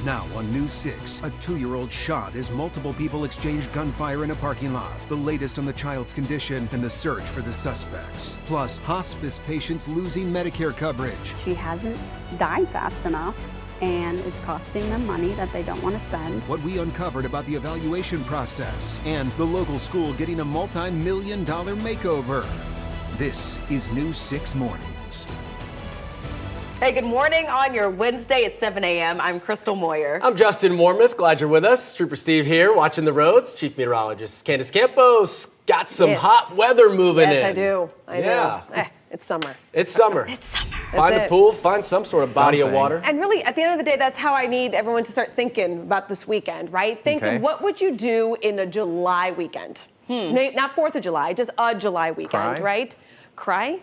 Now on News 6, a 2-year-old shot as multiple people exchanged gunfire in a parking lot. The latest on the child's condition and the search for the suspects. Plus, hospice patients losing Medicare coverage. She hasn't died fast enough, and it's costing them money that they don't want to spend. What we uncovered about the evaluation process and the local school getting a multi-million-dollar makeover. This is News 6 Mornings. Hey, good morning on your Wednesday at 7 a.m. I'm Crystal Moyer. I'm Justin Mormouth. Glad you're with us. Trooper Steve here, watching the roads. Chief Meteorologist Candace Campos got some hot weather moving in. Yes, I do. I do. It's summer. It's summer. It's summer. Find a pool, find some sort of body of water. And really, at the end of the day, that's how I need everyone to start thinking about this weekend, right? Think, what would you do in a July weekend? Not 4th of July, just a July weekend, right? Cry?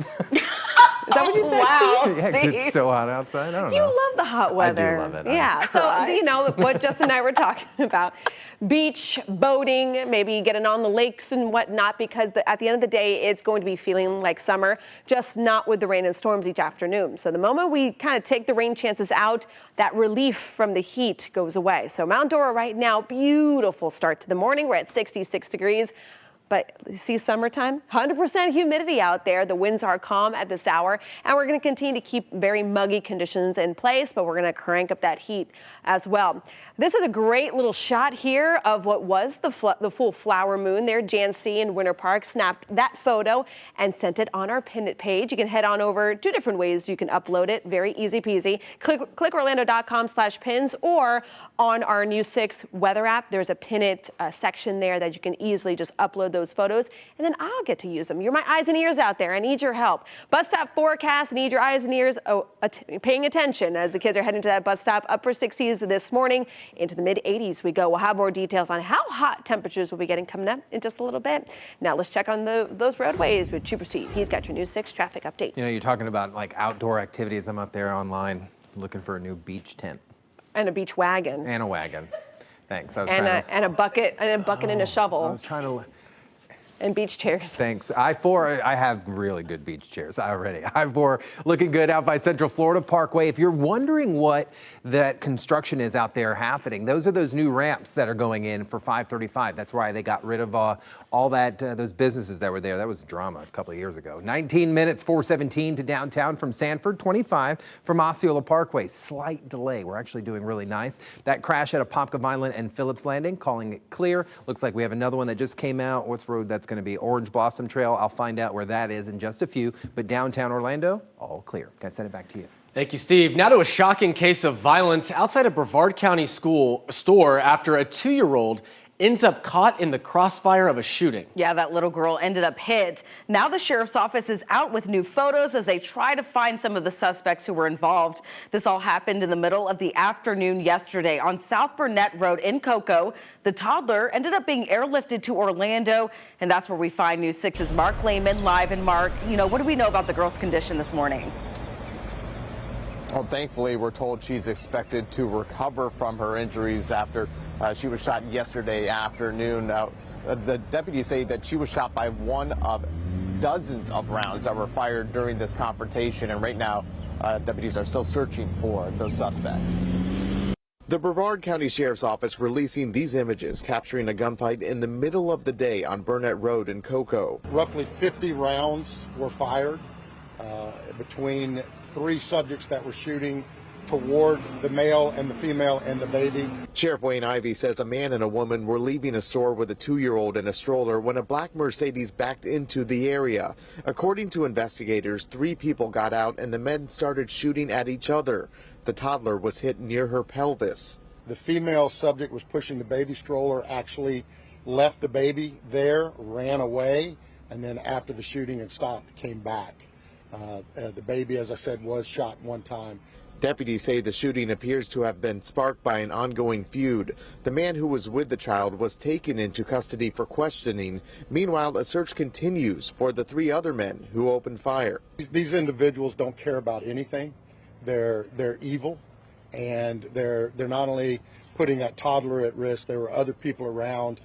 Is that what you said? Wow, Steve? Yeah, it's so hot outside. I don't know. You love the hot weather. I do love it. Yeah, so you know what Justin and I were talking about. Beach, boating, maybe getting on the lakes and whatnot, because at the end of the day, it's going to be feeling like summer, just not with the rain and storms each afternoon. So the moment we kind of take the rain chances out, that relief from the heat goes away. So Mount Dora right now, beautiful start to the morning. We're at 66 degrees. But you see summertime, 100% humidity out there. The winds are calm at this hour, and we're going to continue to keep very muggy conditions in place, but we're going to crank up that heat as well. This is a great little shot here of what was the full flower moon there. Jan C. in Winter Park snapped that photo and sent it on our pin it page. You can head on over 2 different ways you can upload it. Very easy peasy. Click Orlando.com/pins, or on our News 6 weather app. There's a pin it section there that you can easily just upload those photos, and then I'll get to use them. You're my eyes and ears out there. I need your help. Bus stop forecast, need your eyes and ears paying attention as the kids are heading to that bus stop. Upper 60s this morning, into the mid 80s we go. We'll have more details on how hot temperatures will be getting coming up in just a little bit. Now let's check on those roadways with Trooper Steve. He's got your News 6 traffic update. You know, you're talking about like outdoor activities. I'm out there online looking for a new beach tent. And a beach wagon. And a wagon. Thanks. I was and a bucket and a shovel. I was trying to. And beach chairs. Thanks. I have really good beach chairs already. I4 looking good out by Central Florida Parkway. If you're wondering what that construction is out there happening, those are those new ramps that are going in for 535. That's why they got rid of all that those businesses that were there. That was drama a couple of years ago. 19 minutes, 417 to downtown from Sanford, 25 from Osceola Parkway. Slight delay. We're actually doing really nice. That crash at Apopka Vineland and Phillips Landing, calling it clear. Looks like we have another one that just came out. What's road that's going to be? Orange Blossom Trail. I'll find out where that is in just a few. But downtown Orlando, all clear. Can I send it back to you? Thank you, Steve. Now to a shocking case of violence outside a Brevard County store after a 2-year-old ends up caught in the crossfire of a shooting. Yeah, that little girl ended up hit. Now the sheriff's office is out with new photos as they try to find some of the suspects who were involved. This all happened in the middle of the afternoon yesterday on South Burnett Road in Cocoa. The toddler ended up being airlifted to Orlando, and that's where we find News 6's Mark Lehman live. And Mark, what do we know about the girl's condition this morning? Well, thankfully, we're told she's expected to recover from her injuries after she was shot yesterday afternoon. The deputies say that she was shot by one of dozens of rounds that were fired during this confrontation, and right now, deputies are still searching for those suspects. The Brevard County Sheriff's Office releasing these images capturing a gunfight in the middle of the day on Burnett Road in Cocoa. Roughly 50 rounds were fired between 3 subjects that were shooting toward the male and the female and the baby. Sheriff Wayne Ivey says a man and a woman were leaving a store with a 2-year-old in a stroller when a black Mercedes backed into the area. According to investigators, 3 people got out and the men started shooting at each other. The toddler was hit near her pelvis. The female subject was pushing the baby stroller, actually left the baby there, ran away, and then after the shooting had stopped, came back. The baby, as I said, was shot one time. Deputies say the shooting appears to have been sparked by an ongoing feud. The man who was with the child was taken into custody for questioning. Meanwhile, a search continues for the 3 other men who opened fire. These individuals don't care about anything. They're evil, and they're not only putting that toddler at risk, there were other people around.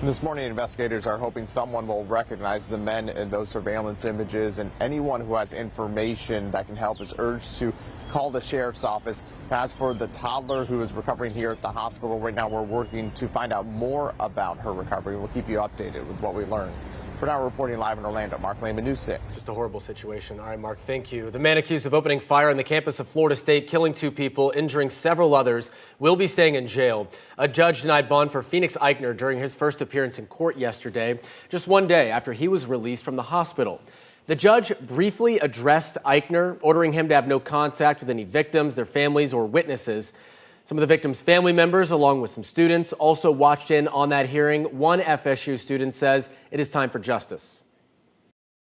This morning, investigators are hoping someone will recognize the men in those surveillance images, and anyone who has information that can help is urged to call the sheriff's office. As for the toddler who is recovering here at the hospital, right now we're working to find out more about her recovery. We'll keep you updated with what we learn. For now, reporting live in Orlando, Mark Lehman, News 6. Just a horrible situation. All right, Mark, thank you. The man accused of opening fire on the campus of Florida State, killing 2 people, injuring several others, will be staying in jail. A judge denied bond for Phoenix Eichner during his first appearance in court yesterday, just one day after he was released from the hospital. The judge briefly addressed Eichner, ordering him to have no contact with any victims, their families, or witnesses. Some of the victims' family members, along with some students, also watched in on that hearing. One FSU student says it is time for justice.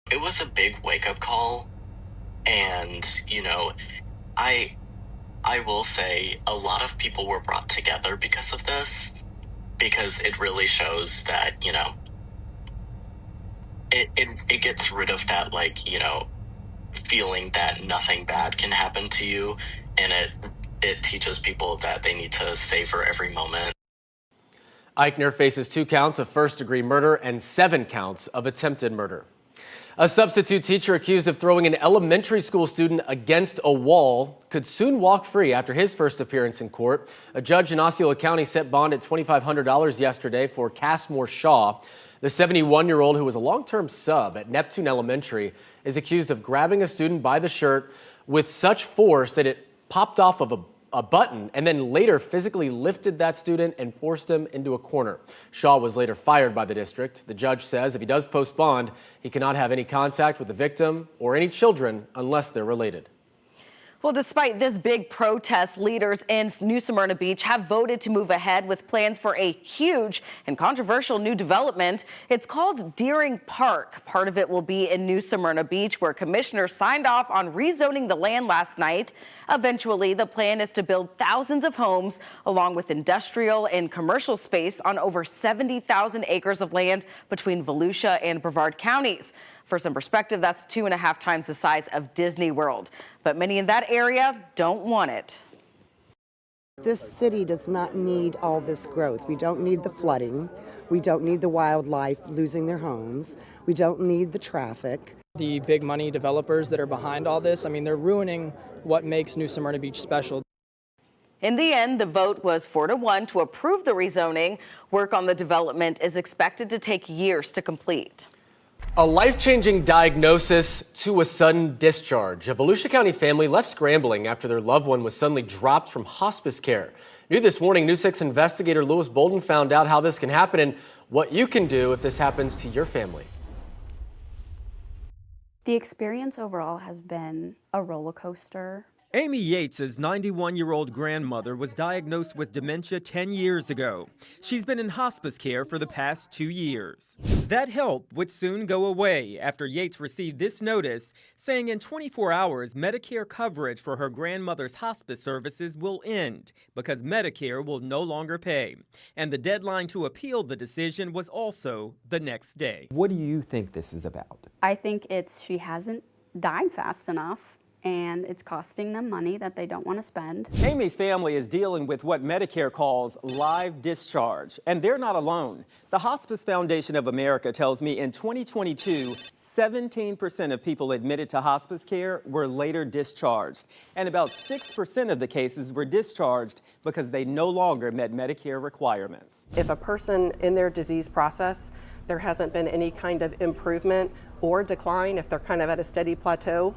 It was a big wake-up call, and, I will say a lot of people were brought together because of this, because it really shows that, it gets rid of that, feeling that nothing bad can happen to you, and it teaches people that they need to savor every moment. Eichner faces 2 counts of first-degree murder and 7 counts of attempted murder. A substitute teacher accused of throwing an elementary school student against a wall could soon walk free after his first appearance in court. A judge in Osceola County set bond at $2,500 yesterday for Cassmore Shaw. The 71-year-old, who was a long-term sub at Neptune Elementary, is accused of grabbing a student by the shirt with such force that it popped off of a button, and then later physically lifted that student and forced him into a corner. Shaw was later fired by the district. The judge says if he does post bond, he cannot have any contact with the victim or any children unless they're related. Well, despite this big protest, leaders in New Smyrna Beach have voted to move ahead with plans for a huge and controversial new development. It's called Deering Park. Part of it will be in New Smyrna Beach, where commissioners signed off on rezoning the land last night. Eventually, the plan is to build thousands of homes along with industrial and commercial space on over 70,000 acres of land between Volusia and Brevard counties. For some perspective, that's 2.5 times the size of Disney World. But many in that area don't want it. This city does not need all this growth. We don't need the flooding. We don't need the wildlife losing their homes. We don't need the traffic. The big money developers that are behind all this, they're ruining what makes New Smyrna Beach special. In the end, the vote was 4-1 to approve the rezoning. Work on the development is expected to take years to complete. A life-changing diagnosis to a sudden discharge. A Volusia County family left scrambling after their loved one was suddenly dropped from hospice care. New this morning, News 6 investigator Lewis Bolden found out how this can happen and what you can do if this happens to your family. The experience overall has been a roller coaster. Amy Yates' 91-year-old grandmother was diagnosed with dementia 10 years ago. She's been in hospice care for the past 2 years. That help would soon go away after Yates received this notice saying in 24 hours Medicare coverage for her grandmother's hospice services will end because Medicare will no longer pay. And the deadline to appeal the decision was also the next day. What do you think this is about? I think she hasn't died fast enough, and it's costing them money that they don't want to spend. Amy's family is dealing with what Medicare calls live discharge, and they're not alone. The Hospice Foundation of America tells me in 2022, 17% of people admitted to hospice care were later discharged, and about 6% of the cases were discharged because they no longer met Medicare requirements. If a person in their disease process, there hasn't been any kind of improvement or decline, if they're kind of at a steady plateau,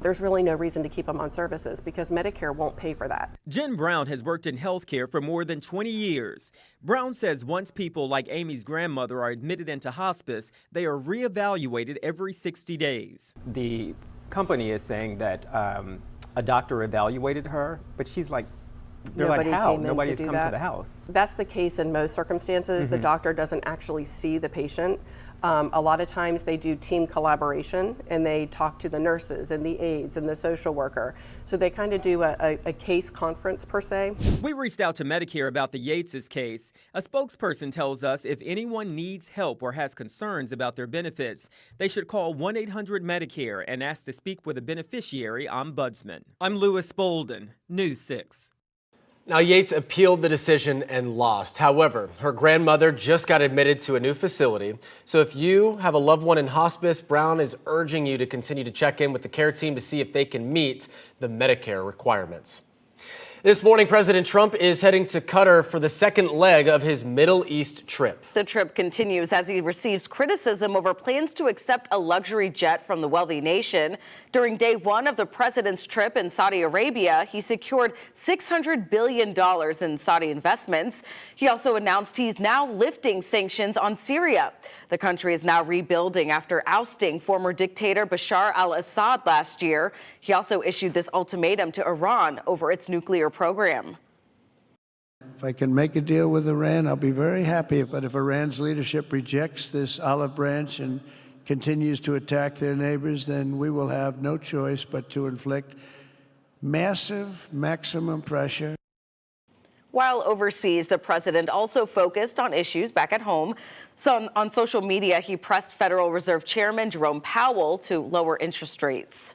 there's really no reason to keep them on services because Medicare won't pay for that. Jen Brown has worked in healthcare for more than 20 years. Brown says once people like Amy's grandmother are admitted into hospice, they are reevaluated every 60 days. The company is saying that a doctor evaluated her, but she's like, they're like, how? Nobody's come to the house. That's the case in most circumstances. The doctor doesn't actually see the patient. A lot of times they do team collaboration and they talk to the nurses and the aides and the social worker. So they kind of do a case conference per se. We reached out to Medicare about the Yates' case. A spokesperson tells us if anyone needs help or has concerns about their benefits, they should call 1-800-MEDICARE and ask to speak with a beneficiary ombudsman. I'm Lewis Bolden, News 6. Now, Yates appealed the decision and lost. However, her grandmother just got admitted to a new facility. So if you have a loved one in hospice, Brown is urging you to continue to check in with the care team to see if they can meet the Medicare requirements. This morning, President Trump is heading to Qatar for the second leg of his Middle East trip. The trip continues as he receives criticism over plans to accept a luxury jet from the wealthy nation. During day one of the president's trip in Saudi Arabia, he secured $600 billion in Saudi investments. He also announced he's now lifting sanctions on Syria. The country is now rebuilding after ousting former dictator Bashar al-Assad last year. He also issued this ultimatum to Iran over its nuclear program. If I can make a deal with Iran, I'll be very happy. But if Iran's leadership rejects this olive branch and continues to attack their neighbors, then we will have no choice but to inflict massive maximum pressure. While overseas, the president also focused on issues back at home. So on social media, he pressed Federal Reserve Chairman Jerome Powell to lower interest rates.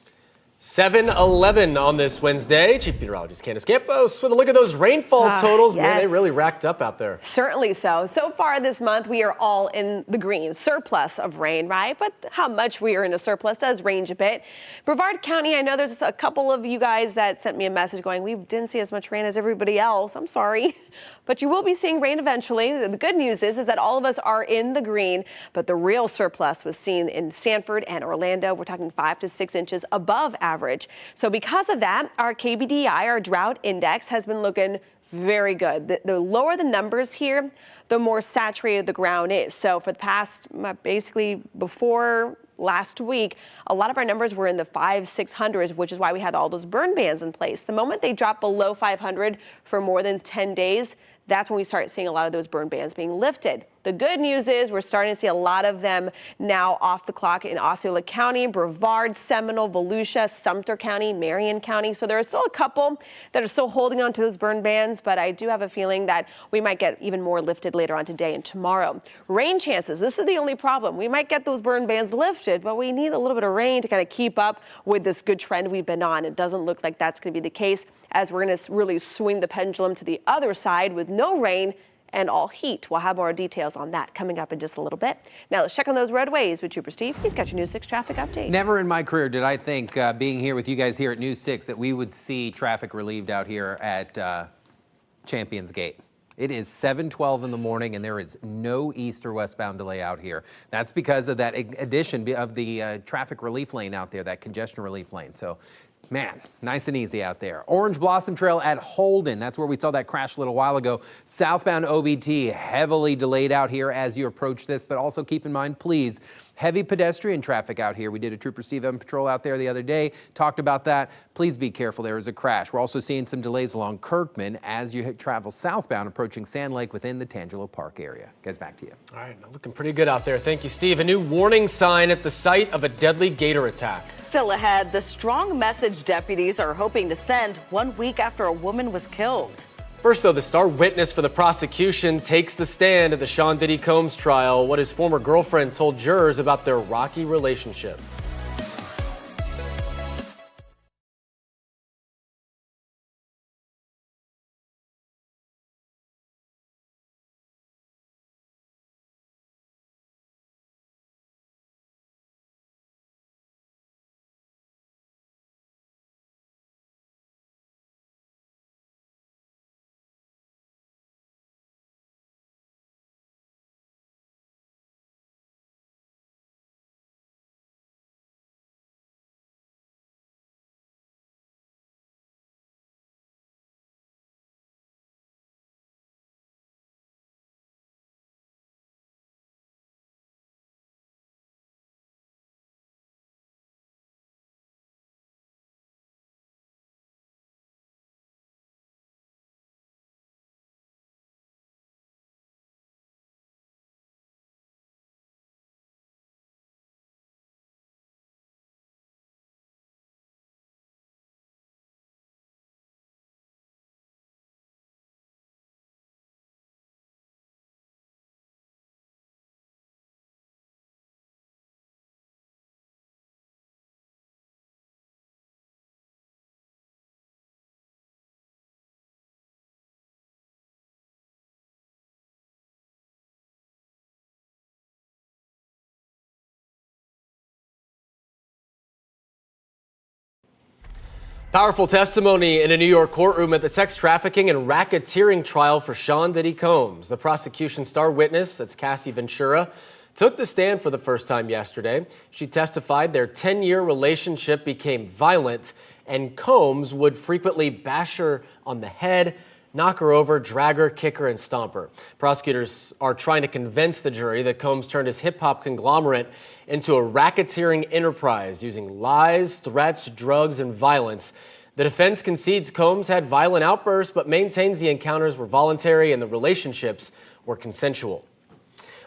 7-11 on this Wednesday. Chief Meteorologist Candace Campos with a look at those rainfall totals. Man, they really racked up out there. Certainly so. So far this month, we are all in the green, surplus of rain, right? But how much we are in a surplus does range a bit. Brevard County, I know there's a couple of you guys that sent me a message going, we didn't see as much rain as everybody else. I'm sorry. But you will be seeing rain eventually. The good news is that all of us are in the green, but the real surplus was seen in Sanford and Orlando. We're talking 5 to 6 inches above average. So because of that, our KBDI, our drought index, has been looking very good. The lower the numbers here, the more saturated the ground is. So for the past, basically before last week, a lot of our numbers were in the 500-600s, which is why we had all those burn bans in place. The moment they drop below 500 for more than 10 days, that's when we start seeing a lot of those burn bans being lifted. The good news is we're starting to see a lot of them now off the clock in Osceola County, Brevard, Seminole, Volusia, Sumter County, Marion County. So there are still a couple that are still holding on to those burn bans, but I do have a feeling that we might get even more lifted later on today and tomorrow. Rain chances, this is the only problem. We might get those burn bans lifted, but we need a little bit of rain to kind of keep up with this good trend we've been on. It doesn't look like that's going to be the case, as we're going to really swing the pendulum to the other side with no rain and all heat. We'll have more details on that coming up in just a little bit. Now let's check on those roadways with Trooper Steve. He's got your News 6 traffic update. Never in my career did I think, being here with you guys here at News 6, that we would see traffic relieved out here at Champions Gate. It is 7:12 in the morning and there is no east or westbound delay out here. That's because of that addition of the traffic relief lane out there, that congestion relief lane. So man, nice and easy out there. Orange Blossom Trail at Holden. That's where we saw that crash a little while ago. Southbound OBT heavily delayed out here as you approach this, but also keep in mind, please, heavy pedestrian traffic out here. We did a Trooper Steve M patrol out there the other day, talked about that. Please be careful. There is a crash. We're also seeing some delays along Kirkman as you travel southbound approaching Sand Lake within the Tangelo Park area. Guys, back to you. All right, looking pretty good out there. Thank you, Steve. A new warning sign at the site of a deadly gator attack. Still ahead, the strong message deputies are hoping to send 1 week after a woman was killed. First, though, the star witness for the prosecution takes the stand at the Sean Diddy Combs trial. What his former girlfriend told jurors about their rocky relationship. Powerful testimony in a New York courtroom at the sex trafficking and racketeering trial for Sean Diddy Combs. The prosecution's star witness, that's Cassie Ventura, took the stand for the first time yesterday. She testified their 10-year relationship became violent, and Combs would frequently bash her on the head, knock her over, drag her, kick her, and stomp her. Prosecutors are trying to convince the jury that Combs turned his hip-hop conglomerate into a racketeering enterprise using lies, threats, drugs, and violence. The defense concedes Combs had violent outbursts, but maintains the encounters were voluntary and the relationships were consensual.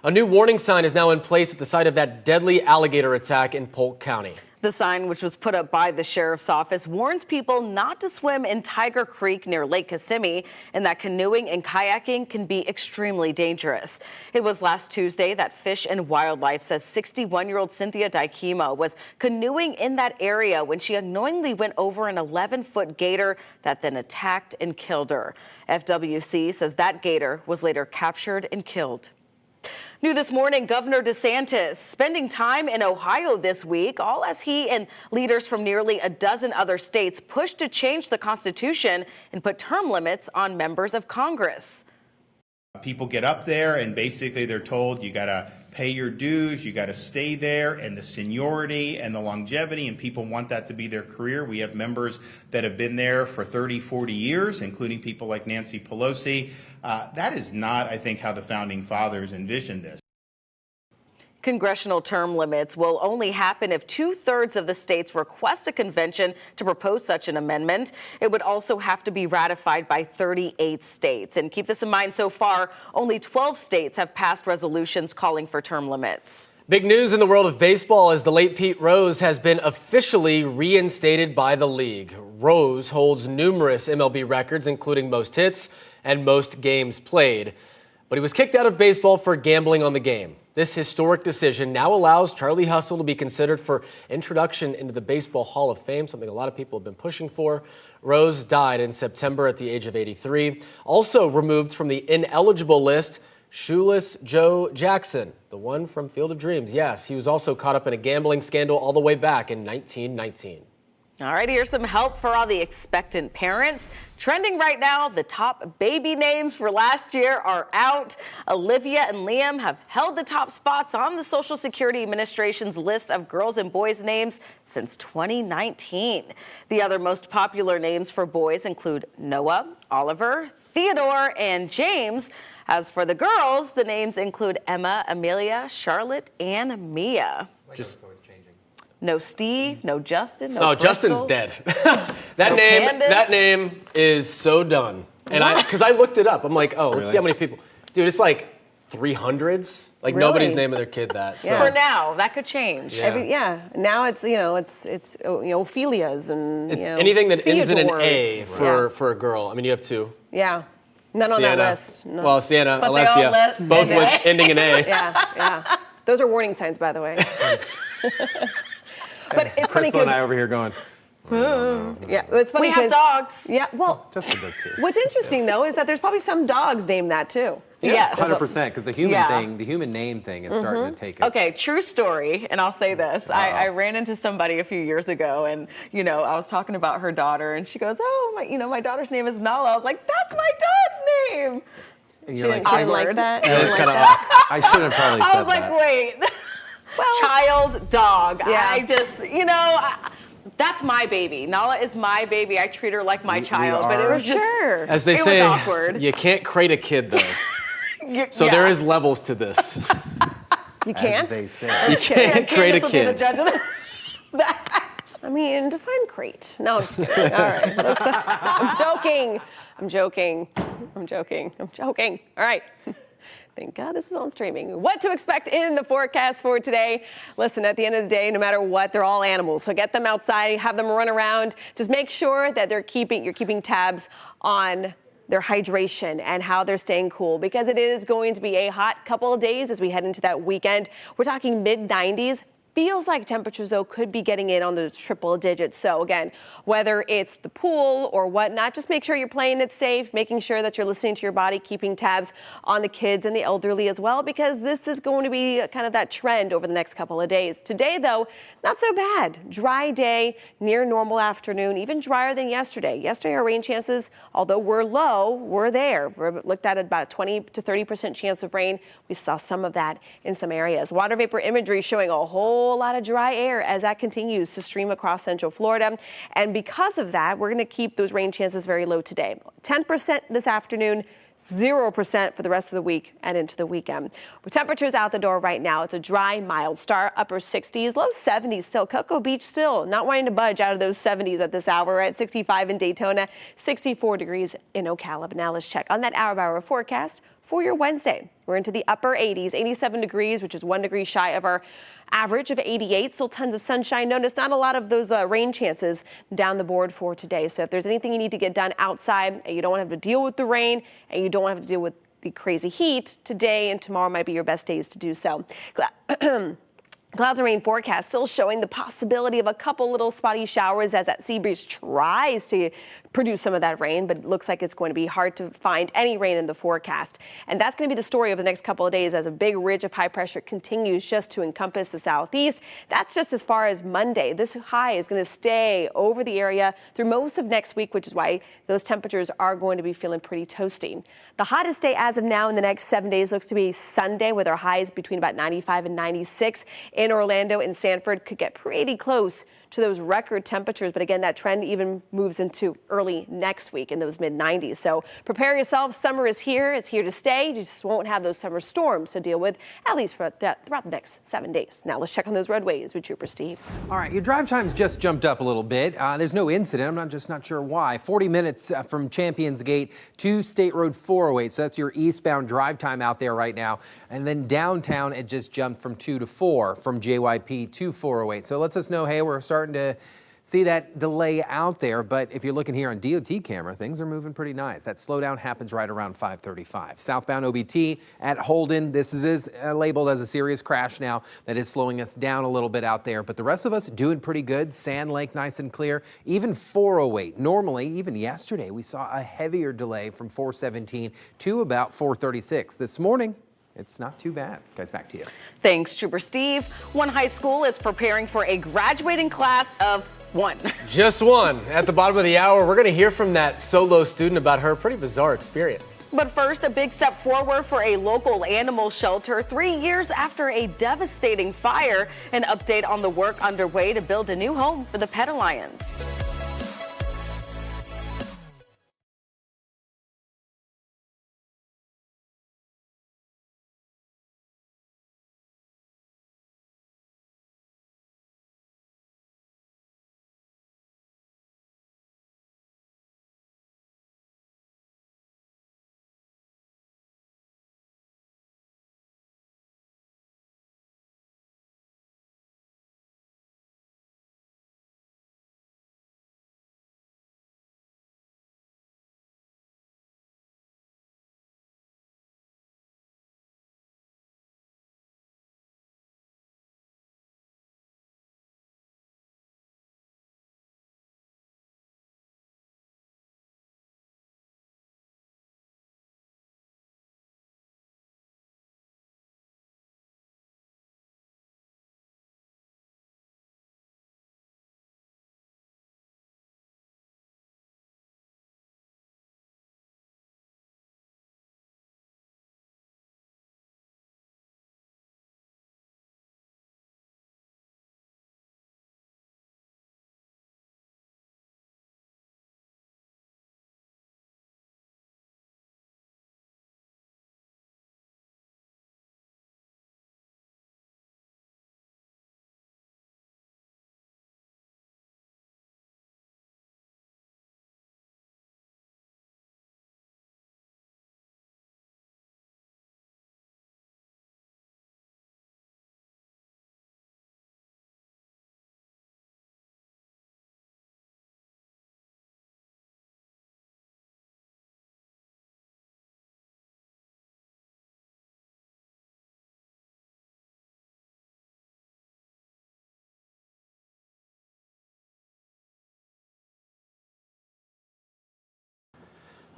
A new warning sign is now in place at the site of that deadly alligator attack in Polk County. The sign, which was put up by the sheriff's office, warns people not to swim in Tiger Creek near Lake Kissimmee and that canoeing and kayaking can be extremely dangerous. It was last Tuesday that Fish and Wildlife says 61-year-old Cynthia Dykema was canoeing in that area when she unknowingly went over an 11-foot gator that then attacked and killed her. FWC says that gator was later captured and killed. New this morning, Governor DeSantis spending time in Ohio this week, all as he and leaders from nearly a dozen other states push to change the Constitution and put term limits on members of Congress. People get up there and basically they're told you got to pay your dues, you got to stay there, and the seniority and the longevity, and people want that to be their career. We have members that have been there for 30, 40 years, including people like Nancy Pelosi. That is not, I think, how the founding fathers envisioned this. Congressional term limits will only happen if 2/3 of the states request a convention to propose such an amendment. It would also have to be ratified by 38 states. And keep this in mind, so far, only 12 states have passed resolutions calling for term limits. Big news in the world of baseball as the late Pete Rose has been officially reinstated by the league. Rose holds numerous MLB records, including most hits and most games played. But he was kicked out of baseball for gambling on the game. This historic decision now allows Charlie Hustle to be considered for introduction into the Baseball Hall of Fame, something a lot of people have been pushing for. Rose died in September at the age of 83. Also removed from the ineligible list, Shoeless Joe Jackson, the one from Field of Dreams. Yes, he was also caught up in a gambling scandal all the way back in 1919. All right, here's some help for all the expectant parents. Trending right now, the top baby names for last year are out. Olivia and Liam have held the top spots on the Social Security Administration's list of girls and boys names since 2019. The other most popular names for boys include Noah, Oliver, Theodore, and James. As for the girls, the names include Emma, Amelia, Charlotte, and Mia. Just no Steve, no Justin, no Crystal. Justin's dead. That name is so done. And because I looked it up, I'm like, oh, let's see how many people. Dude, it's like 300s. Like nobody's naming their kid that. So. For now, that could change. Yeah. Now it's Ophelia's and anything that ends in an A for a girl. I mean, you have two. Yeah. None on that list. No. Well, Sienna, but Alessia, both with ending in A. Yeah. Those are warning signs, by the way. But it's funny because and I over here going. Yeah, it's funny. We have dogs. Yeah, well, Justin does too. What's interesting though is that there's probably some dogs named that too. Yeah, 100%. Because the human name thing is starting to take. Okay, true story, and I'll say this: I ran into somebody a few years ago, and I was talking about her daughter, and she goes, "Oh, my daughter's name is Nala." I was like, "That's my dog's name." And you're she didn't like that. I should have probably said that. I was like, wait. Well, child, dog. Yeah. I just, that's my baby. Nala is my baby. I treat her like my child. But it was just, as they say, awkward. You can't crate a kid, though. So there is levels to this. You can't? As they say. You can't crate a kid. The judge of that. I mean, define crate. No, I'm just kidding. All right. I'm joking. All right. Thank God this is on streaming. What to expect in the forecast for today. Listen, at the end of the day, no matter what, they're all animals. So get them outside, have them run around. Just make sure that you're keeping tabs on their hydration and how they're staying cool, because it is going to be a hot couple of days as we head into that weekend. We're talking mid-90s. feels like temperatures, though, could be getting in on those triple digits. So again, whether it's the pool or whatnot, just make sure you're playing it safe, making sure that you're listening to your body, keeping tabs on the kids and the elderly as well, because this is going to be kind of that trend over the next couple of days. Today, though, not so bad. Dry day, near normal afternoon, even drier than yesterday. Yesterday, our rain chances, although we're low, we're there. We're looked at about a 20 to 30% chance of rain. We saw some of that in some areas. Water vapor imagery showing a whole lot of dry air as that continues to stream across central Florida. And because of that, we're going to keep those rain chances very low today. 10% this afternoon, 0% for the rest of the week and into the weekend. With temperatures out the door right now, it's a dry, mild start, upper 60s, low 70s still. Cocoa Beach still not wanting to budge out of those 70s at this hour. We're at 65 in Daytona, 64 degrees in Ocala. Now let's check on that hour-by-hour forecast for your Wednesday. We're into the upper 80s, 87 degrees, which is 1 degree shy of our average of 88. Still tons of sunshine. Notice not a lot of those rain chances down the board for today. So if there's anything you need to get done outside and you don't want to have to deal with the rain and you don't want to have to deal with the crazy heat, today and tomorrow might be your best days to do so. Clouds and rain forecast still showing the possibility of a couple little spotty showers as that sea breeze tries to produce some of that rain, but it looks like it's going to be hard to find any rain in the forecast. And that's going to be the story over the next couple of days as a big ridge of high pressure continues just to encompass the southeast. That's just as far as Monday. This high is going to stay over the area through most of next week, which is why those temperatures are going to be feeling pretty toasty. The hottest day as of now in the next 7 days looks to be Sunday, with our highs between about 95 and 96. In Orlando and Sanford could get pretty close to those record temperatures. But again, that trend even moves into early next week in those mid-90s. So prepare yourself. Summer is here. It's here to stay. You just won't have those summer storms to deal with, at least throughout the next 7 days. Now let's check on those roadways with Trooper Steve. All right, your drive times just jumped up a little bit. There's no incident. I'm just not sure why. 40 minutes from Champions Gate to State Road 408. So that's your eastbound drive time out there right now. And then downtown, it just jumped from 2 to 4 from JYP to 408. So it lets us know, hey, we're starting to see that delay out there. But if you're looking here on DOT camera, things are moving pretty nice. That slowdown happens right around 5:35. Southbound OBT at Holden. This is labeled as a serious crash now. That is slowing us down a little bit out there. But the rest of us doing pretty good. Sand Lake nice and clear. Even 408. Normally, even yesterday, we saw a heavier delay from 417 to about 436. This morning, it's not too bad. Guys, back to you. Thanks, Trooper Steve. One high school is preparing for a graduating class of one. Just one. At the bottom of the hour, we're going to hear from that solo student about her pretty bizarre experience. But first, a big step forward for a local animal shelter 3 years after a devastating fire. An update on the work underway to build a new home for the Pet Alliance.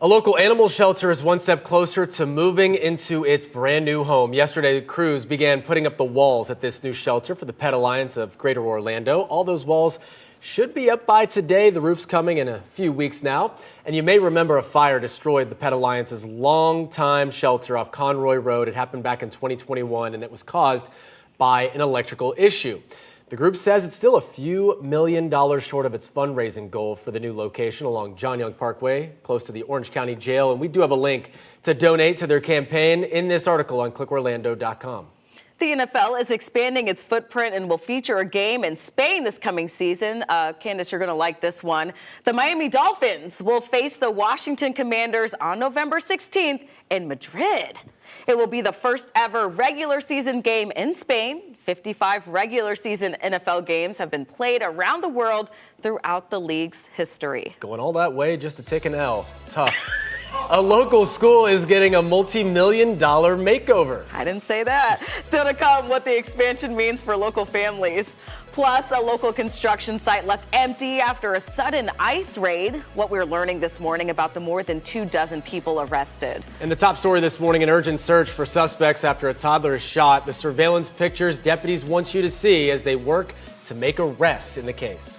A local animal shelter is one step closer to moving into its brand new home. Yesterday, crews began putting up the walls at this new shelter for the Pet Alliance of Greater Orlando. All those walls should be up by today. The roof's coming in a few weeks now. And you may remember a fire destroyed the Pet Alliance's longtime shelter off Conroy Road. It happened back in 2021, and it was caused by an electrical issue. The group says it's still a few $1 million short of its fundraising goal for the new location along John Young Parkway, close to the Orange County Jail. And we do have a link to donate to their campaign in this article on clickorlando.com. The NFL is expanding its footprint and will feature a game in Spain this coming season. Candace, you're going to like this one. The Miami Dolphins will face the Washington Commanders on November 16th in Madrid. It will be the first ever regular season game in Spain. 55 regular season NFL games have been played around the world throughout the league's history. Going all that way just to take an L. Tough. A local school is getting a multi-million-dollar makeover. I didn't say that. Still to come, what the expansion means for local families. Plus, a local construction site left empty after a sudden ICE raid. What we're learning this morning about the more than 24 people arrested. And the top story this morning, an urgent search for suspects after a toddler is shot. The surveillance pictures deputies want you to see as they work to make arrests in the case.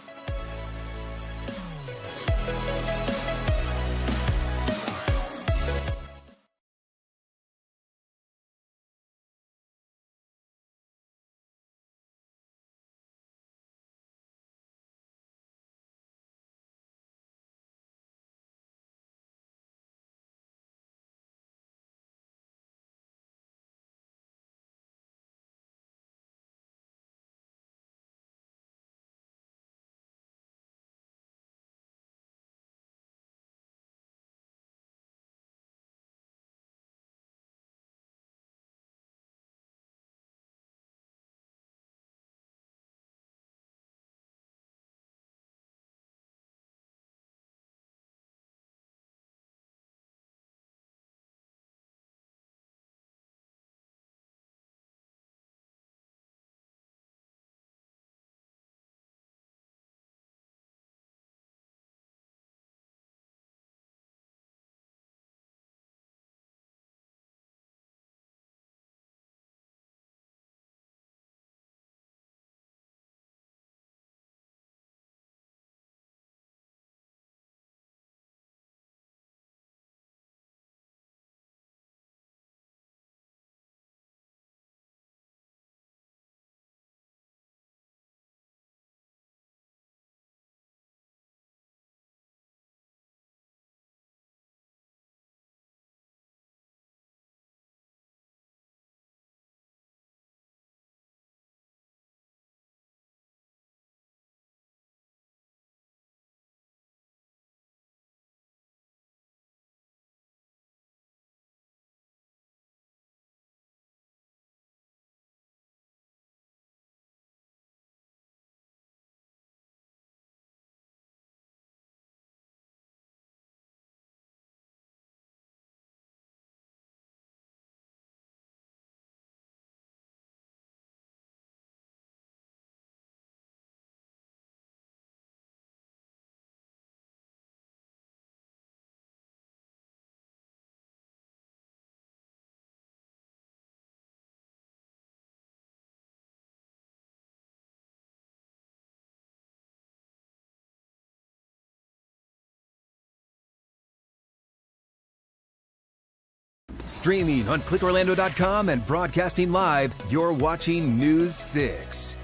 Streaming on clickorlando.com and broadcasting live, you're watching News 6.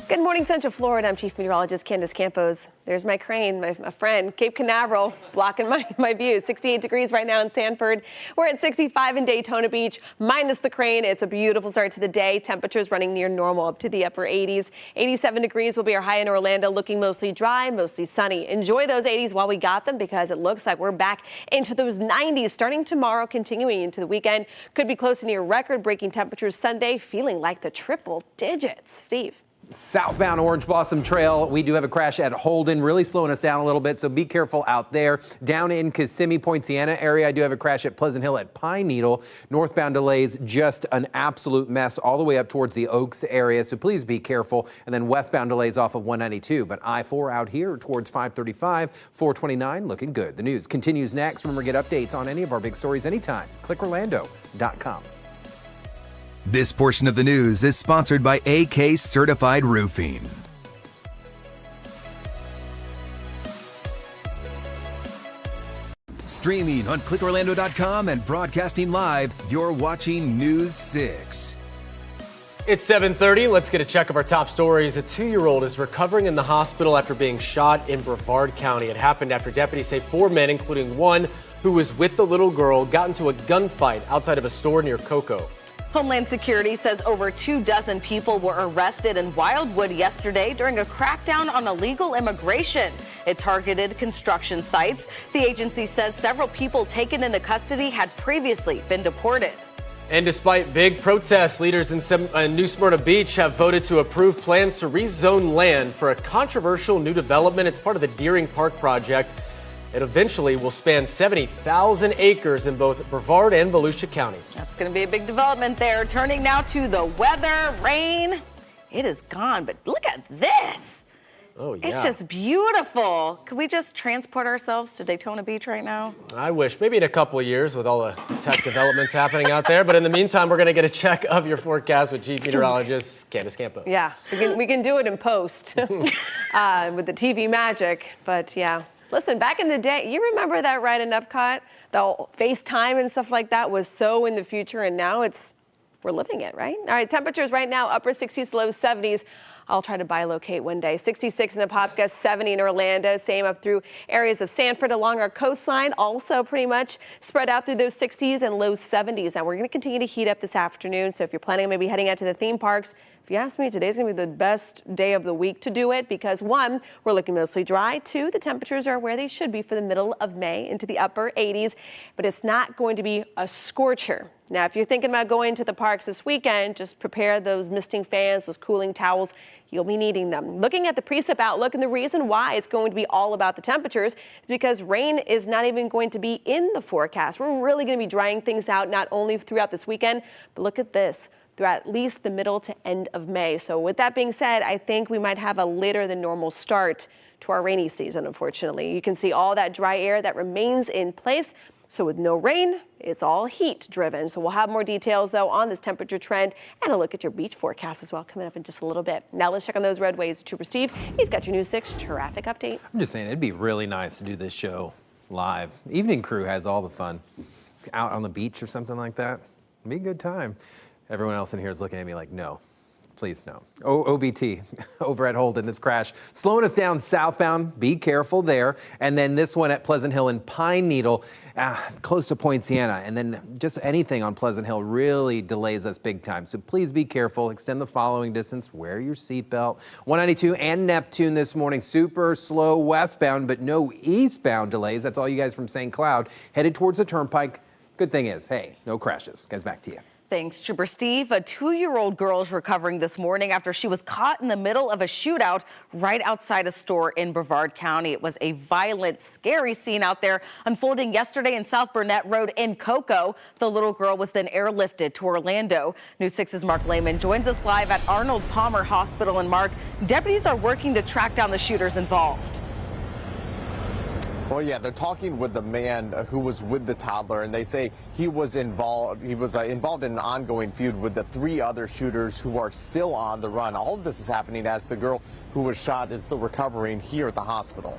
Good morning, Central Florida. I'm Chief Meteorologist Candace Campos. There's my crane, my friend, Cape Canaveral, blocking my view. 68 degrees right now in Sanford. We're at 65 in Daytona Beach, minus the crane. It's a beautiful start to the day. Temperatures running near normal up to the upper 80s. 87 degrees will be our high in Orlando, looking mostly dry, mostly sunny. Enjoy those 80s while we got them, because it looks like we're back into those 90s starting tomorrow, continuing into the weekend. Could be close to near record-breaking temperatures Sunday, feeling like the triple digits. Steve. Southbound Orange Blossom Trail, we do have a crash at Holden, really slowing us down a little bit, so be careful out there. Down in Kissimmee, Poinciana area, I do have a crash at Pleasant Hill at Pine Needle. Northbound delays, just an absolute mess all the way up towards the Oaks area, so please be careful. And then westbound delays off of 192, but I-4 out here towards 535, 429, looking good. The news continues next. Remember, get updates on any of our big stories anytime. ClickOrlando.com. This portion of the news is sponsored by AK Certified Roofing. Streaming on ClickOrlando.com and broadcasting live, you're watching News 6. It's 7:30. Let's get a check of our top stories. A 2-year-old is recovering in the hospital after being shot in Brevard County. It happened after deputies say 4 men, including one who was with the little girl, got into a gunfight outside of a store near Cocoa. Homeland Security says over 24 people were arrested in Wildwood yesterday during a crackdown on illegal immigration. It targeted construction sites. The agency says several people taken into custody had previously been deported. And despite big protests, leaders in New Smyrna Beach have voted to approve plans to rezone land for a controversial new development. It's part of the Deering Park project. It eventually will span 70,000 acres in both Brevard and Volusia counties. That's going to be a big development there. Turning now to the weather, rain. It is gone, but look at this. Oh, yeah. It's just beautiful. Could we just transport ourselves to Daytona Beach right now? I wish. Maybe in a couple of years with all the tech developments happening out there. But in the meantime, we're going to get a check of your forecast with chief meteorologist Candace Campos. Yeah, we can do it in post with the TV magic. But yeah. Listen, back in the day, you remember that ride in Epcot? The FaceTime and stuff like that was so in the future, and now we're living it, right? All right, temperatures right now, upper 60s, low 70s. I'll try to bilocate one day. 66 in Apopka, 70 in Orlando, same up through areas of Sanford along our coastline, also pretty much spread out through those 60s and low 70s. Now, we're going to continue to heat up this afternoon, so if you're planning on maybe heading out to the theme parks, if you ask me, today's going to be the best day of the week to do it because, 1, we're looking mostly dry. 2, the temperatures are where they should be for the middle of May into the upper 80s, but it's not going to be a scorcher. Now, if you're thinking about going to the parks this weekend, just prepare those misting fans, those cooling towels. You'll be needing them. Looking at the precip outlook, and the reason why it's going to be all about the temperatures is because rain is not even going to be in the forecast. We're really going to be drying things out not only throughout this weekend, but look at this, throughout at least the middle to end of May. So with that being said, I think we might have a later than normal start to our rainy season, unfortunately. You can see all that dry air that remains in place. So with no rain, it's all heat driven. So we'll have more details though on this temperature trend and a look at your beach forecast as well coming up in just a little bit. Now let's check on those roadways with Trooper Steve. He's got your News 6 traffic update. I'm just saying it'd be really nice to do this show live. Evening crew has all the fun. Out on the beach or something like that. It'd be a good time. Everyone else in here is looking at me like, no. Please no. OBT over at Holden, this crash slowing us down southbound. Be careful there. And then this one at Pleasant Hill and Pine Needle, close to Poinciana. And then just anything on Pleasant Hill really delays us big time. So please be careful. Extend the following distance. Wear your seatbelt. 192 and Neptune this morning, super slow westbound, but no eastbound delays. That's all you guys from St. Cloud headed towards the turnpike. Good thing is, hey, no crashes. Guys, back to you. Thanks, Trooper Steve. A 2-year-old girl is recovering this morning after she was caught in the middle of a shootout right outside a store in Brevard County. It was a violent, scary scene out there unfolding yesterday in South Burnett Road in Cocoa. The little girl was then airlifted to Orlando. News 6's Mark Lehman joins us live at Arnold Palmer Hospital. And Mark, deputies are working to track down the shooters involved. Well, yeah, they're talking with the man who was with the toddler, and they say he was involved. He was involved in an ongoing feud with the 3 other shooters who are still on the run. All of this is happening as the girl who was shot is still recovering here at the hospital.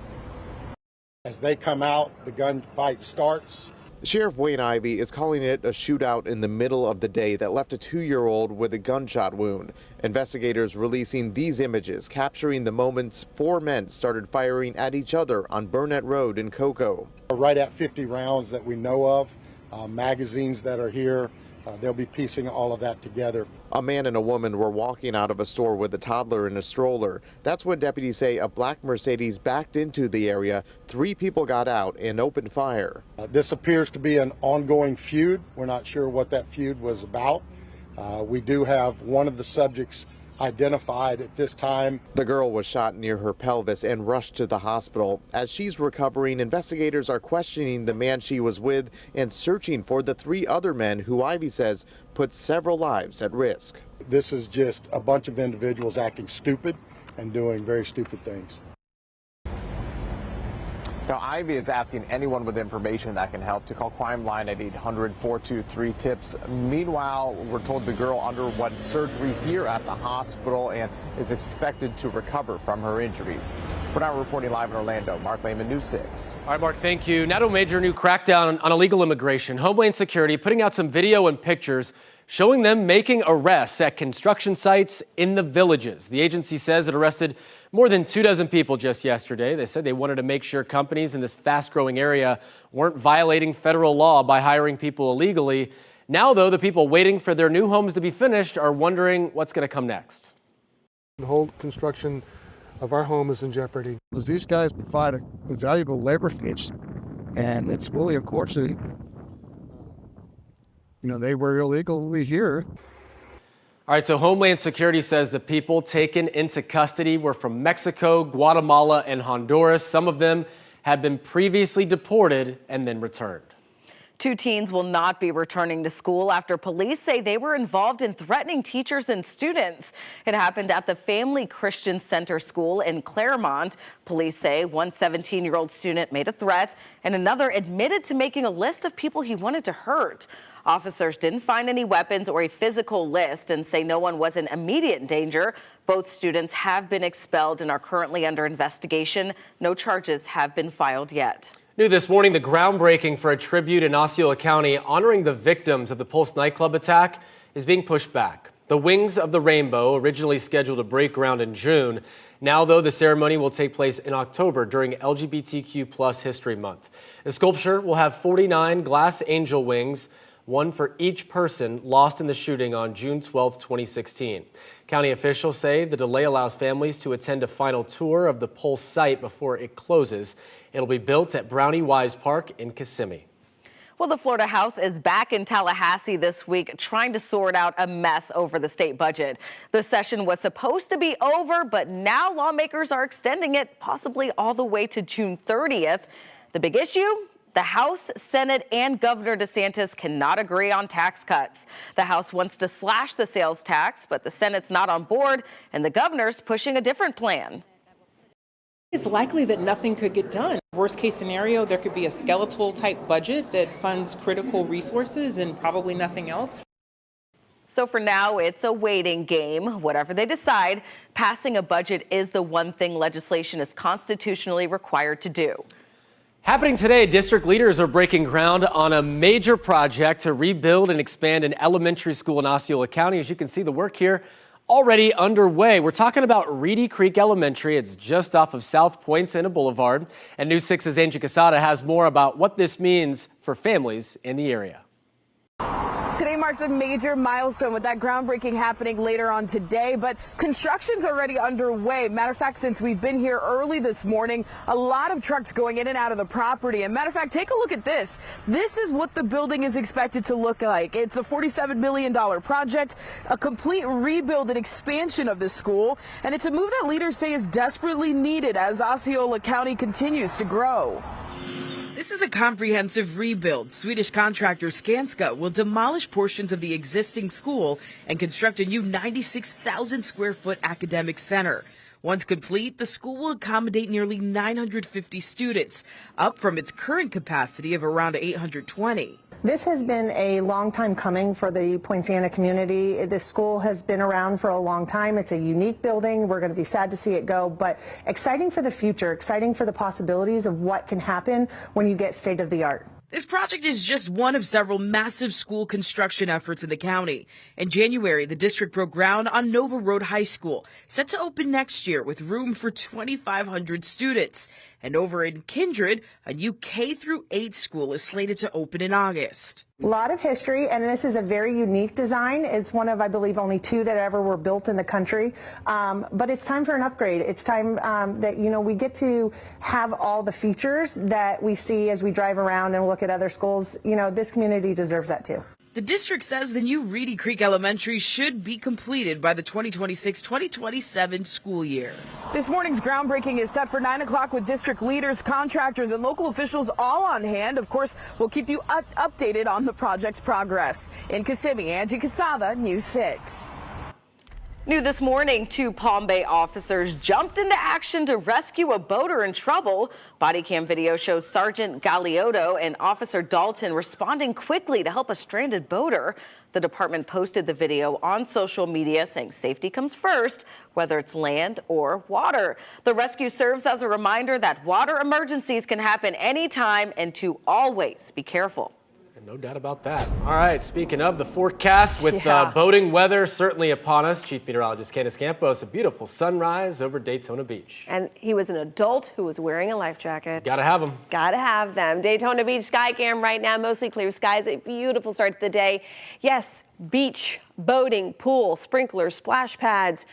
As they come out, the gunfight starts. Sheriff Wayne Ivey is calling it a shootout in the middle of the day that left a 2-year-old with a gunshot wound. Investigators releasing these images capturing the moments 4 men started firing at each other on Burnett Road in Cocoa. Right at 50 rounds that we know of, magazines that are here. They'll be piecing all of that together. A man and a woman were walking out of a store with a toddler in a stroller. That's when deputies say a black Mercedes backed into the area. 3 people got out and opened fire. This appears to be an ongoing feud. We're not sure what that feud was about. We do have one of the subjects identified at this time. The girl was shot near her pelvis and rushed to the hospital. As she's recovering, investigators are questioning the man she was with and searching for the 3 other men who Ivy says put several lives at risk. This is just a bunch of individuals acting stupid and doing very stupid things. Now, Ivy is asking anyone with information that can help to call Crime Line at 800-423-TIPS. Meanwhile, we're told the girl underwent surgery here at the hospital and is expected to recover from her injuries. We're now reporting live in Orlando. Mark Lehman, News 6. All right, Mark, thank you. Now to a major new crackdown on illegal immigration. Homeland Security putting out some video and pictures showing them making arrests at construction sites in the villages. The agency says it arrested more than 24 people just yesterday. They said they wanted to make sure companies in this fast-growing area weren't violating federal law by hiring people illegally. Now, though, the people waiting for their new homes to be finished are wondering what's going to come next. The whole construction of our home is in jeopardy. These guys provide a valuable labor force, and it's really unfortunate. They were illegally here. All right, so Homeland Security says the people taken into custody were from Mexico, Guatemala, and Honduras. Some of them had been previously deported and then returned. 2 teens will not be returning to school after police say they were involved in threatening teachers and students. It happened at the Family Christian Center School in Claremont. Police say one 17-year-old student made a threat and another admitted to making a list of people he wanted to hurt. Officers didn't find any weapons or a physical list and say no one was in immediate danger. Both students have been expelled and are currently under investigation. No charges have been filed yet. New this morning, the groundbreaking for a tribute in Osceola County honoring the victims of the Pulse nightclub attack is being pushed back. The Wings of the Rainbow, originally scheduled to break ground in June. Now, though, the ceremony will take place in October during LGBTQ+ History Month. The sculpture will have 49 glass angel wings, one for each person lost in the shooting on June 12, 2016. County officials say the delay allows families to attend a final tour of the Pulse site before it closes. It'll be built at Brownie Wise Park in Kissimmee. Well, the Florida House is back in Tallahassee this week trying to sort out a mess over the state budget. The session was supposed to be over, but now lawmakers are extending it possibly all the way to June 30th. The big issue? The House, Senate, and Governor DeSantis cannot agree on tax cuts. The House wants to slash the sales tax, but the Senate's not on board, and the governor's pushing a different plan. It's likely that nothing could get done. Worst case scenario, there could be a skeletal type budget that funds critical resources and probably nothing else. So for now, it's a waiting game. Whatever they decide, passing a budget is the one thing legislation is constitutionally required to do. Happening today, district leaders are breaking ground on a major project to rebuild and expand an elementary school in Osceola County. As you can see, the work here already underway. We're talking about Reedy Creek Elementary. It's just off of South Point Santa Boulevard. And News 6's Angie Casada has more about what this means for families in the area. Today marks a major milestone with that groundbreaking happening later on today, but construction's already underway. Matter of fact, since we've been here early this morning, a lot of trucks going in and out of the property. And matter of fact, take a look at this. This is what the building is expected to look like. It's a $47 million project, a complete rebuild and expansion of this school. And it's a move that leaders say is desperately needed as Osceola County continues to grow. This is a comprehensive rebuild. Swedish contractor Skanska will demolish portions of the existing school and construct a new 96,000 square foot academic center. Once complete, the school will accommodate nearly 950 students, up from its current capacity of around 820. This has been a long time coming for the Poinciana community. This school has been around for a long time. It's a unique building. We're going to be sad to see it go, but exciting for the future, exciting for the possibilities of what can happen when you get state of the art. This project is just one of several massive school construction efforts in the county. In January, the district broke ground on Nova Road High School, set to open next year with room for 2,500 students. And over in Kindred, a new K-8 school is slated to open in August. A lot of history, and this is a very unique design. It's one of, I believe, only 2 that ever were built in the country. But it's time for an upgrade. It's time that, we get to have all the features that we see as we drive around and look at other schools. This community deserves that too. The district says the new Reedy Creek Elementary should be completed by the 2026-2027 school year. This morning's groundbreaking is set for 9 o'clock with district leaders, contractors, and local officials all on hand. Of course, we'll keep you updated on the project's progress. In Kissimmee, Angie Casada, News 6. New this morning, 2 Palm Bay officers jumped into action to rescue a boater in trouble. Body cam video shows Sergeant Galeotto and Officer Dalton responding quickly to help a stranded boater. The department posted the video on social media saying safety comes first, whether it's land or water. The rescue serves as a reminder that water emergencies can happen anytime and to always be careful. No doubt about that. All right, speaking of the forecast with boating weather certainly upon us, Chief Meteorologist Candace Campos, a beautiful sunrise over Daytona Beach. And he was an adult who was wearing a life jacket. Gotta have them. Gotta have them. Daytona Beach sky cam right now, mostly clear skies, a beautiful start to the day. Yes, beach, boating, pool, sprinklers, splash pads,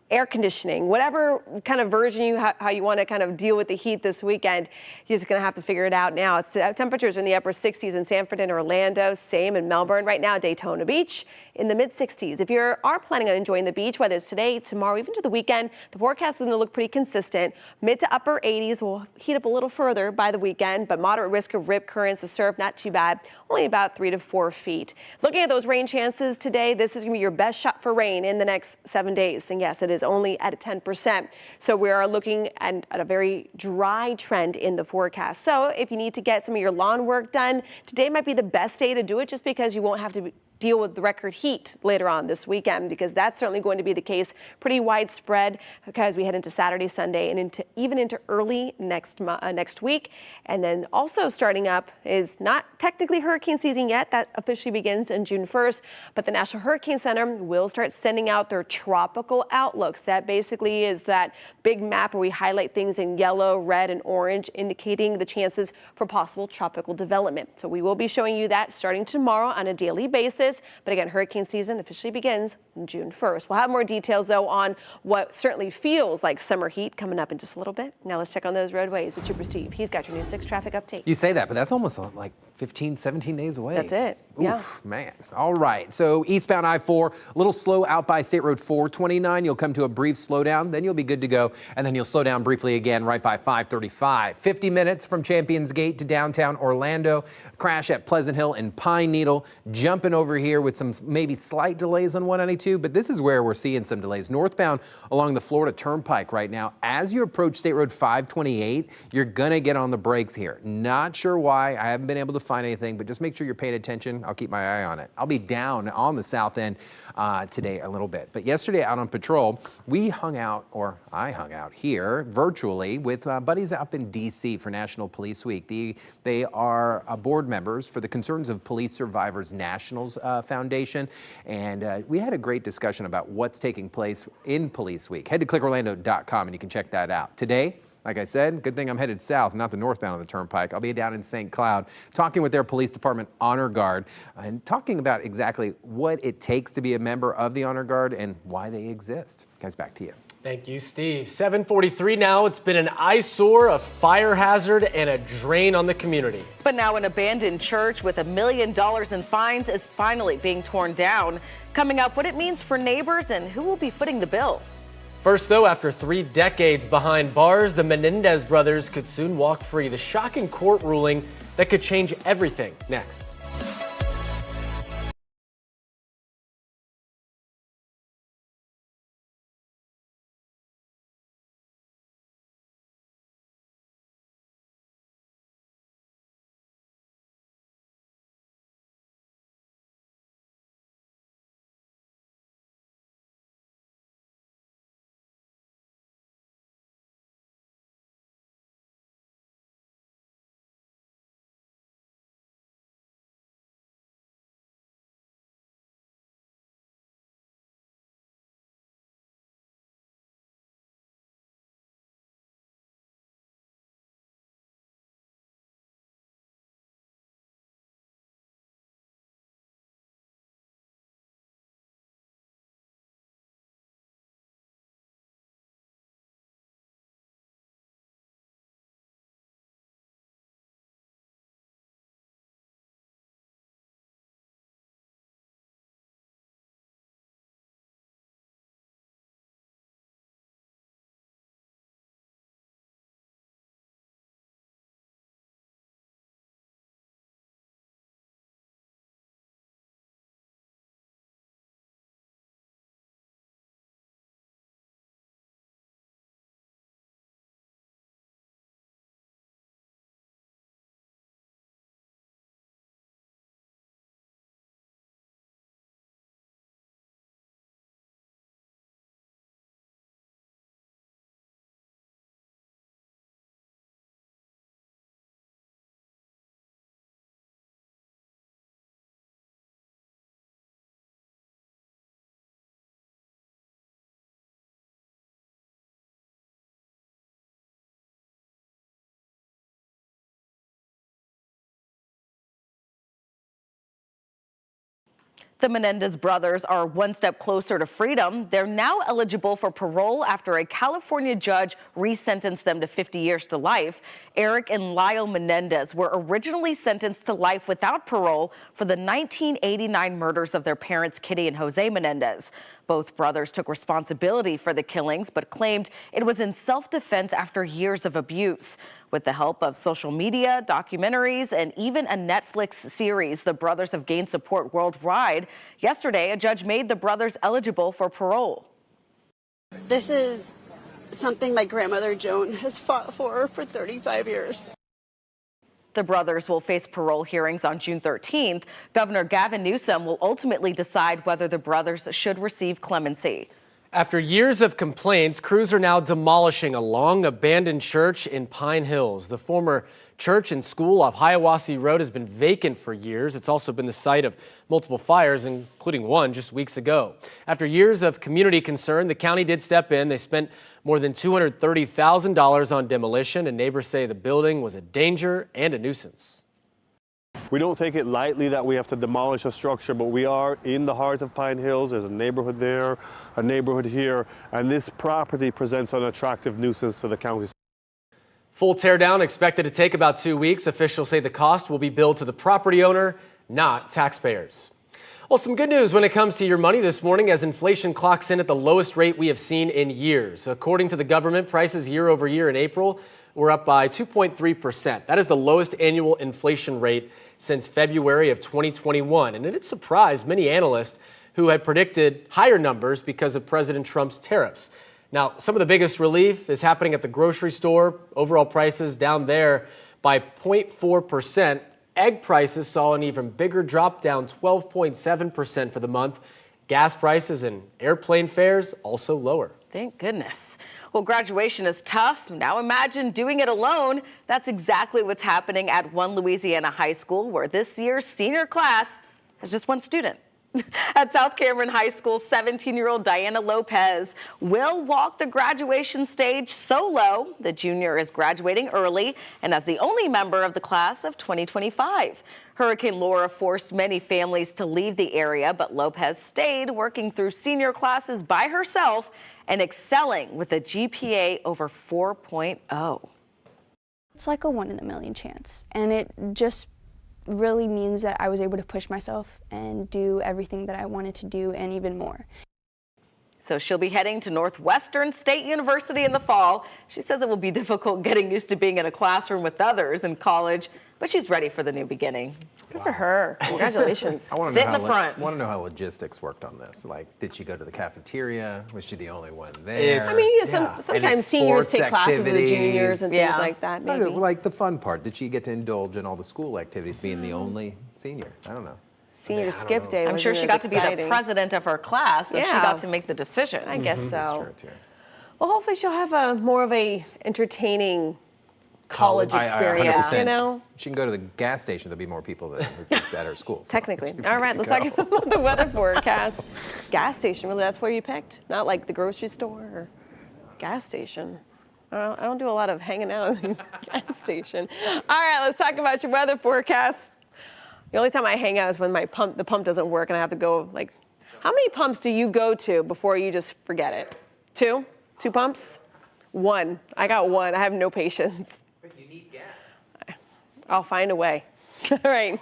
air conditioning, whatever kind of version how you want to kind of deal with the heat this weekend, you're just going to have to figure it out now. It's temperatures are in the upper 60s in Sanford and Orlando, same in Melbourne right now. Daytona Beach in the mid 60s. If you are planning on enjoying the beach, whether it's today, tomorrow, even to the weekend, the forecast is going to look pretty consistent. Mid to upper 80s will heat up a little further by the weekend, but moderate risk of rip currents. The surf not too bad, only about 3 to 4 feet. Looking at those rain chances today, this is going to be your best shot for rain in the next 7 days. And yes, it is only at 10%. So we are looking at a very dry trend in the forecast. So if you need to get some of your lawn work done, today might be the best day to do it just because you won't have to deal with the record heat later on this weekend, because that's certainly going to be the case pretty widespread because we head into Saturday, Sunday, and even into early next week. And then also starting up is not technically hurricane season yet. That officially begins on June 1st, but the National Hurricane Center will start sending out their tropical outlooks. That basically is that big map where we highlight things in yellow, red, and orange, indicating the chances for possible tropical development. So we will be showing you that starting tomorrow on a daily basis. But again, hurricane season officially begins on June 1st. We'll have more details, though, on what certainly feels like summer heat coming up in just a little bit. Now let's check on those roadways with Trooper Steve. He's got your News 6 traffic update. You say that, but that's almost like 15, 17 days away. That's it. Oof, yeah. Man. All right. So eastbound I-4, a little slow out by State Road 429. You'll come to a brief slowdown, then you'll be good to go. And then you'll slow down briefly again right by 535. 50 minutes from Champions Gate to downtown Orlando. Crash at Pleasant Hill and Pine Needle. Jumping over here with some maybe slight delays on 192, but this is where we're seeing some delays. Northbound along the Florida Turnpike right now. As you approach State Road 528, you're going to get on the brakes here. Not sure why. I haven't been able to find anything, but just make sure you're paying attention. I'll keep my eye on it. I'll be down on the south end today a little bit. But yesterday out on patrol, I hung out here virtually with buddies up in D.C. for National Police Week. They are board members for the Concerns of Police Survivors National Foundation, and we had a great discussion about what's taking place in Police Week. Head to clickorlando.com and you can check that out. Today, like I said, good thing I'm headed south, not the northbound of the turnpike. I'll be down in St. Cloud talking with their police department honor guard and talking about exactly what it takes to be a member of the honor guard and why they exist. Guys, back to you. Thank you, Steve. 7:43 now. It's been an eyesore, a fire hazard, and a drain on the community. But now an abandoned church with $1 million in fines is finally being torn down. Coming up, what it means for neighbors and who will be footing the bill. First, though, after 3 decades behind bars, the Menendez brothers could soon walk free. The shocking court ruling that could change everything. Next. The Menendez brothers are one step closer to freedom. They're now eligible for parole after a California judge resentenced them to 50 years to life. Eric and Lyle Menendez were originally sentenced to life without parole for the 1989 murders of their parents, Kitty and Jose Menendez. Both brothers took responsibility for the killings, but claimed it was in self-defense after years of abuse. With the help of social media, documentaries, and even a Netflix series, the brothers have gained support worldwide. Yesterday, a judge made the brothers eligible for parole. This is something my grandmother Joan has fought for 35 years. The brothers will face parole hearings on June 13th. Governor Gavin Newsom will ultimately decide whether the brothers should receive clemency. After years of complaints, crews are now demolishing a long abandoned church in Pine Hills. The former church and school off Hiawassee Road has been vacant for years. It's also been the site of multiple fires, including one just weeks ago. After years of community concern, the county did step in. They spent more than $230,000 on demolition, and neighbors say the building was a danger and a nuisance. We don't take it lightly that we have to demolish a structure, but we are in the heart of Pine Hills. There's a neighborhood there, a neighborhood here, and this property presents an attractive nuisance to the county. Full teardown expected to take about 2 weeks. Officials say the cost will be billed to the property owner, not taxpayers. Well, some good news when it comes to your money this morning as inflation clocks in at the lowest rate we have seen in years. According to the government, prices year over year in April were up by 2.3%. That is the lowest annual inflation rate since February of 2021. And it surprised many analysts who had predicted higher numbers because of President Trump's tariffs. Now, some of the biggest relief is happening at the grocery store. Overall prices down there by 0.4%. Egg prices saw an even bigger drop, down 12.7% for the month. Gas prices and airplane fares also lower. Thank goodness. Well, graduation is tough. Now imagine doing it alone. That's exactly what's happening at one Louisiana high school, where this year's senior class has just one student. At South Cameron High School, 17-year-old Diana Lopez will walk the graduation stage solo. The junior is graduating early and as the only member of the class of 2025. Hurricane Laura forced many families to leave the area, but Lopez stayed, working through senior classes by herself and excelling with a GPA over 4.0. It's like a 1 in a million chance, and it just really means that I was able to push myself and do everything that I wanted to do and even more. So she'll be heading to Northwestern State University in the fall. She says it will be difficult getting used to being in a classroom with others in college, but she's ready for the new beginning. Good for her. Congratulations. Sit in the front. I want to know how logistics worked on this. Like, did she go to the cafeteria? Was she the only one there? I mean, sometimes seniors take classes with the juniors and things like that, maybe. No, like the fun part. Did she get to indulge in all the school activities, being the only senior? I don't know. Senior skip day. I'm sure she got to be the president of her class, so she got to make the decision. I guess so. That's true, too. Well, hopefully she'll have a more of a entertaining college experience, you know? She can go to the gas station. There'll be more people at her school. So Technically. All right, let's talk about the weather forecast. Gas station, really, that's where you picked? Not like the grocery store or gas station? I don't do a lot of hanging out in the gas station. All right, let's talk about your weather forecast. The only time I hang out is when the pump doesn't work and I have to go, like, how many pumps do you go to before you just forget it? 2? 2 pumps? 1. I got 1. I have no patience. You need gas. I'll find a way. All right.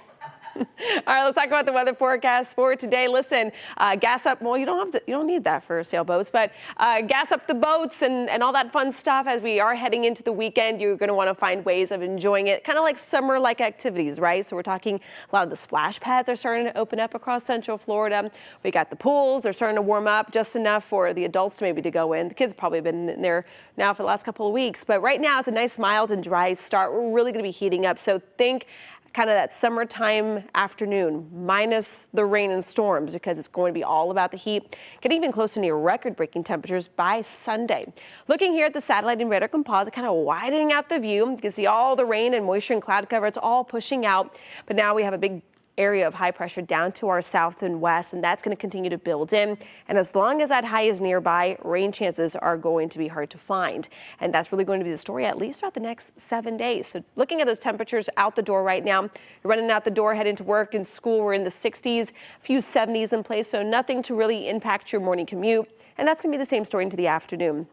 All right, let's talk about the weather forecast for today. Listen, gas up. Well, you don't need that for sailboats, but gas up the boats and all that fun stuff. As we are heading into the weekend, you're going to want to find ways of enjoying it, kind of like summer-like activities, right? So we're talking a lot of the splash pads are starting to open up across Central Florida. We got the pools; they're starting to warm up just enough for the adults to maybe to go in. The kids have probably been in there now for the last couple of weeks, but right now it's a nice, mild, and dry start. We're really going to be heating up, so think kind of that summertime afternoon, minus the rain and storms, because it's going to be all about the heat. Getting even close to near record-breaking temperatures by Sunday. Looking here at the satellite and radar composite, kind of widening out the view. You can see all the rain and moisture and cloud cover. It's all pushing out, but now we have a big area of high pressure down to our south and west, and that's going to continue to build in. And as long as that high is nearby, rain chances are going to be hard to find. And that's really going to be the story at least throughout the next 7 days. So looking at those temperatures out the door right now, you're running out the door, heading to work and school, we're in the 60s, a few 70s in place, so nothing to really impact your morning commute. And that's going to be the same story into the afternoon.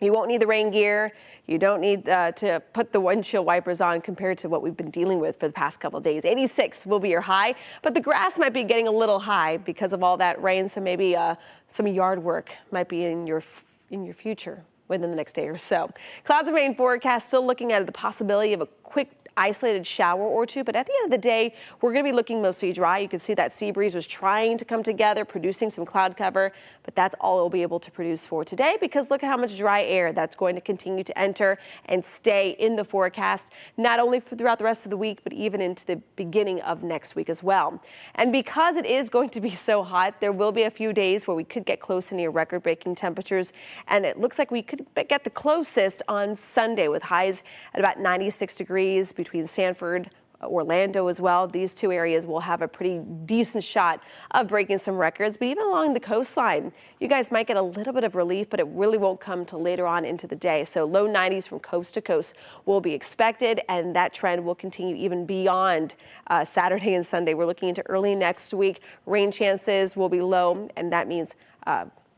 You won't need the rain gear. You don't need to put the windshield wipers on compared to what we've been dealing with for the past couple of days. 86 will be your high, but the grass might be getting a little high because of all that rain. So maybe some yard work might be in your future within the next day or so. Clouds and rain forecast, still looking at the possibility of a quick isolated shower or two, but at the end of the day, we're going to be looking mostly dry. You can see that sea breeze was trying to come together, producing some cloud cover, but that's all it'll be able to produce for today because look at how much dry air that's going to continue to enter and stay in the forecast, not only throughout the rest of the week, but even into the beginning of next week as well. And because it is going to be so hot, there will be a few days where we could get close to near record-breaking temperatures, and it looks like we could get the closest on Sunday with highs at about 96 degrees between Sanford, Orlando as well. These two areas will have a pretty decent shot of breaking some records, but even along the coastline, you guys might get a little bit of relief, but it really won't come till later on into the day. So low 90s from coast to coast will be expected, and that trend will continue even beyond Saturday and Sunday. We're looking into early next week. Rain chances will be low, and that means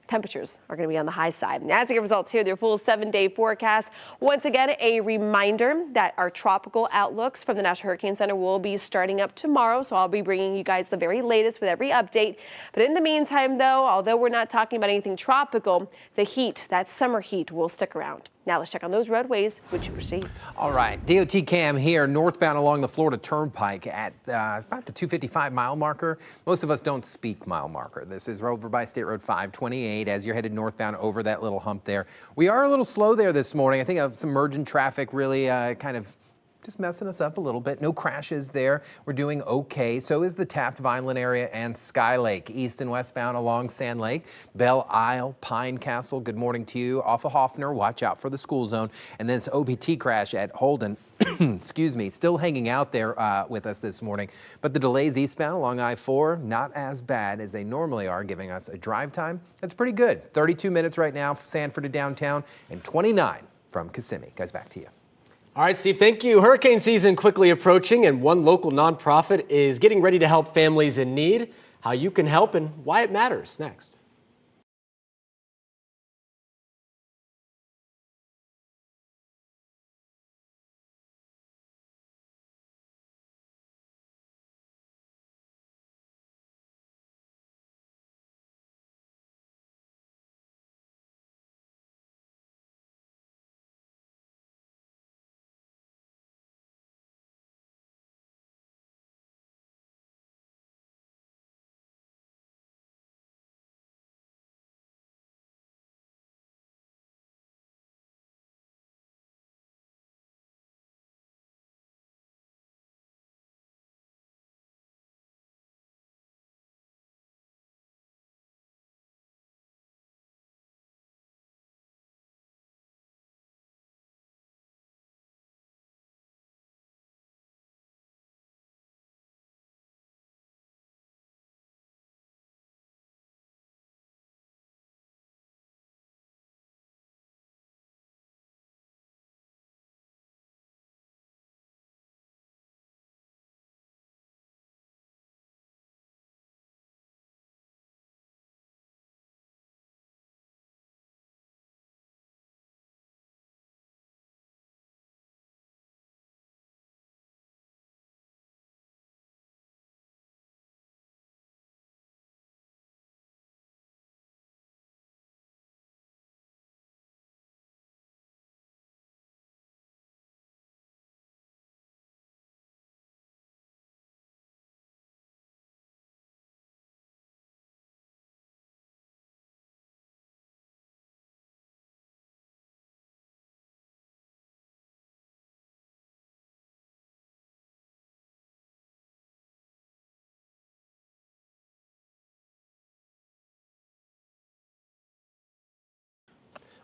temperatures are going to be on the high side. And as you get results here, their full 7-day forecast. Once again, a reminder that our tropical outlooks from the National Hurricane Center will be starting up tomorrow. So I'll be bringing you guys the very latest with every update. But in the meantime, though, although we're not talking about anything tropical, the heat, that summer heat, will stick around. Now let's check on those roadways. Would you proceed? All right, DOT cam here, northbound along the Florida Turnpike at about the 255 mile marker. Most of us don't speak mile marker. This is over by State Road 528 as you're headed northbound over that little hump there. We are a little slow there this morning. I think some emergent traffic really kind of just messing us up a little bit. No crashes there. We're doing okay. So is the Taft Vineland area and Sky Lake. East and westbound along Sand Lake, Belle Isle, Pine Castle. Good morning to you. Off of Hoffner, watch out for the school zone. And then this OBT crash at Holden. Excuse me, still hanging out there with us this morning. But the delays eastbound along I-4, not as bad as they normally are, giving us a drive time that's pretty good. 32 minutes right now from Sanford to downtown and 29 from Kissimmee. Guys, back to you. All right, Steve, thank you. Hurricane season quickly approaching, and one local nonprofit is getting ready to help families in need. How you can help and why it matters next.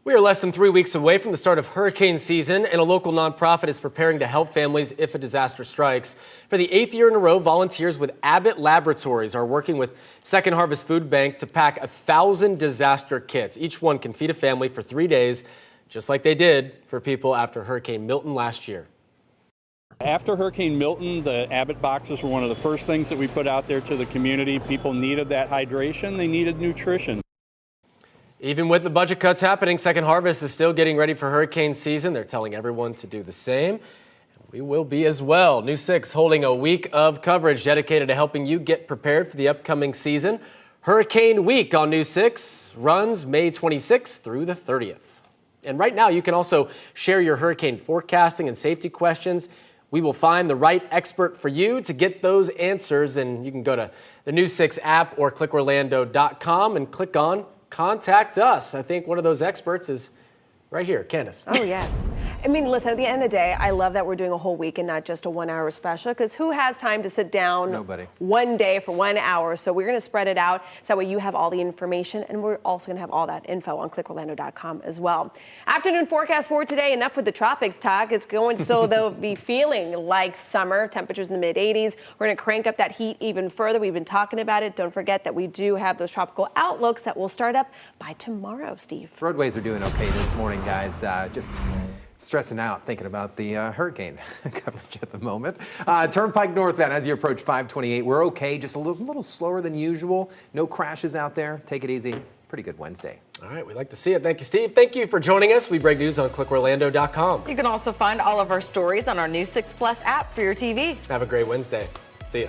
We are less than 3 weeks away from the start of hurricane season, and a local nonprofit is preparing to help families if a disaster strikes. For the 8th year in a row, volunteers with Abbott Laboratories are working with Second Harvest Food Bank to pack 1,000 disaster kits. Each one can feed a family for 3 days, just like they did for people after Hurricane Milton last year. After Hurricane Milton, the Abbott boxes were one of the first things that we put out there to the community. People needed that hydration, they needed nutrition. Even with the budget cuts happening, Second Harvest is still getting ready for hurricane season. They're telling everyone to do the same. We will be as well. News 6 holding a week of coverage dedicated to helping you get prepared for the upcoming season. Hurricane Week on News 6 runs May 26th through the 30th. And right now, you can also share your hurricane forecasting and safety questions. We will find the right expert for you to get those answers. And you can go to the News 6 app or clickorlando.com and click on Contact Us. I think one of those experts is right here, Candace. Oh, yes. I mean, listen, at the end of the day, I love that we're doing a whole week and not just a 1 hour special, because who has time to sit down one day for 1 hour? So we're going to spread it out so that way you have all the information, and we're also going to have all that info on clickorlando.com as well. Afternoon forecast for today, enough with the tropics talk. It's going so they'll be feeling like summer, temperatures in the mid 80s. We're going to crank up that heat even further. We've been talking about it. Don't forget that we do have those tropical outlooks that will start up by tomorrow, Steve. Roadways are doing okay this morning, guys. Just stressing out thinking about the hurricane coverage at the moment. Turnpike northbound as you approach 528. We're okay, just a little slower than usual. No crashes out there. Take it easy. Pretty good Wednesday. All right, we'd like to see it. Thank you, Steve. Thank you for joining us. We break news on clickorlando.com. You can also find all of our stories on our News 6 Plus app for your TV. Have a great Wednesday. See you.